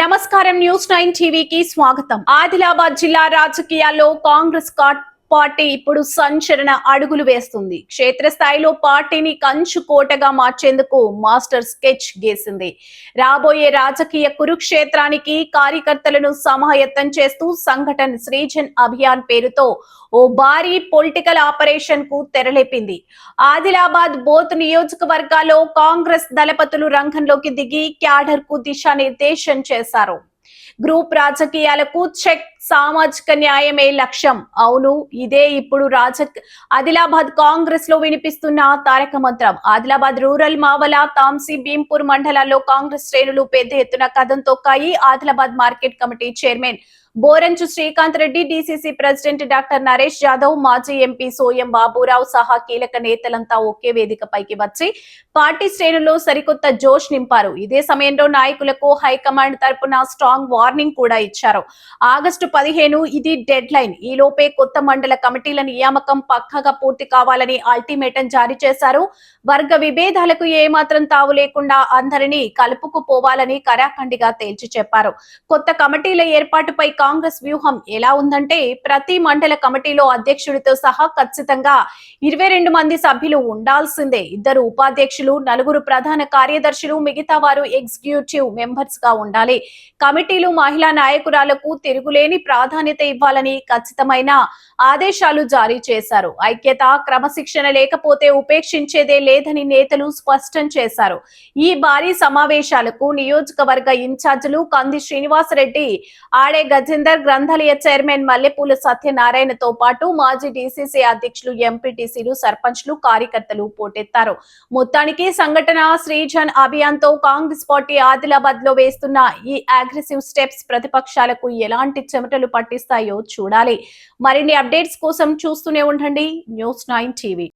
నమస్కారం న్యూస్ 9 టీవీకి స్వాగతం. ఆదిలాబాద్ జిల్లా రాజకీయాల్లో కాంగ్రెస్ పార్టీ ఇప్పుడు సంచలన అడుగులు వేస్తుంది. క్షేత్రస్థాయిలో పార్టీని కంచుకోటగా మార్చేందుకు మాస్టర్ స్కెచ్ గీసింది. రాబోయే రాజకీయ కురుక్షేత్రానికి కార్యకర్తలను సమాయత్తం చేస్తూ సంఘటన సృజన్ అభియాన్ పేరుతో ఓ భారీ పొలిటికల్ ఆపరేషన్ కు తెరలేపింది. ఆదిలాబాద్ బోత్ నియోజకవర్గాల్లో కాంగ్రెస్ దళపతులు రంగంలోకి దిగి క్యాడర్ కు దిశానిర్దేశం చేశారు. గ్రూప్ రాజకీయాలకు చెక్, సామాజిక న్యాయమే లక్ష్యం. అవును, ఇదే ఇప్పుడు ఆదిలాబాద్ కాంగ్రెస్ లో వినిపిస్తున్న తారక మంత్రం. ఆదిలాబాద్ రూరల్, మావల, తాంసీ, భీంపూర్ మండలాల్లో కాంగ్రెస్ శ్రేణులు పెద్ద ఎత్తున కదం తొక్కాయి. Adilabad market committee chairman Boranchu Srikanth Reddy, DCC president doctor Naresh Yadav, మాజీ ఎంపీ సోయం బాబురావు సహా కీలక నేతలంతా ఒకే వేదికపైకి వచ్చి పార్టీ శ్రేణుల్లో సరికొత్త జోష్ నింపారు. ఇదే సమయంలో నాయకులకు హైకమాండ్ తరపున స్ట్రాంగ్ వార్నింగ్ కూడా ఇచ్చారు. ఆగస్టు 15 ఇది డెడ్ లైన్. ఈ లోపే కొత్త మండల కమిటీల నియామకం పక్కగా పూర్తి కావాలని అల్టిమేటం జారీ చేశారు. వర్గ విభేదాలకు ఏమాత్రం తావు లేకుండా అందరినీ కలుపుకుపోవాలని కరాఖండిగా తేల్చి చెప్పారు. కొత్త కమిటీల ఏర్పాటుపై కాంగ్రెస్ వ్యూహం ఎలా ఉందంటే, ప్రతి మండల కమిటీలో అధ్యక్షుడితో సహా ఖచ్చితంగా 22 మంది సభ్యులు ఉండాల్సిందే. 2 ఉపాధ్యక్షులు, 4 ప్రధాన కార్యదర్శులు, మిగతా వారు ఎగ్జిక్యూటివ్ మెంబర్స్ గా ఉండాలి. కమిటీలు మహిళా నాయకురాలకు తిరుగులేని ప్రాధాన్యత ఇవ్వాలని ఖచ్చితమైన ఆదేశాలు జారీ చేశారు. ఐక్యత, క్రమశిక్షణ లేకపోతే ఉపేక్షించేదే లేదని నేతలు స్పష్టం చేశారు. ఈ భారీ సమావేశాలకు నియోజకవర్గ ఇన్ఛార్జీలు కంది శ్రీనివాసరెడ్డి, ఆడే గజేందర్, గ్రంథాలయ చైర్మన్ మల్లెపూల సత్యనారాయణతో పాటు మాజీ డీసీసీ అధ్యక్షులు, ఎంపీటీసీలు, సర్పంచ్లు, కార్యకర్తలు పోటెత్తారు. మొత్తానికి సంఘటన సృజన్ అభియాన్ తో కాంగ్రెస్ పార్టీ ఆదిలాబాద్ లో వేస్తున్న ఈ అగ్రెసివ్ స్టెప్స్ ప్రతిపక్షాలకు ఎలాంటి చెమటలు పట్టిస్తాయో చూడాలి. మరిన్ని అప్డేట్స్ కోసం చూస్తూనే ఉండండి న్యూస్ 9 టీవీ.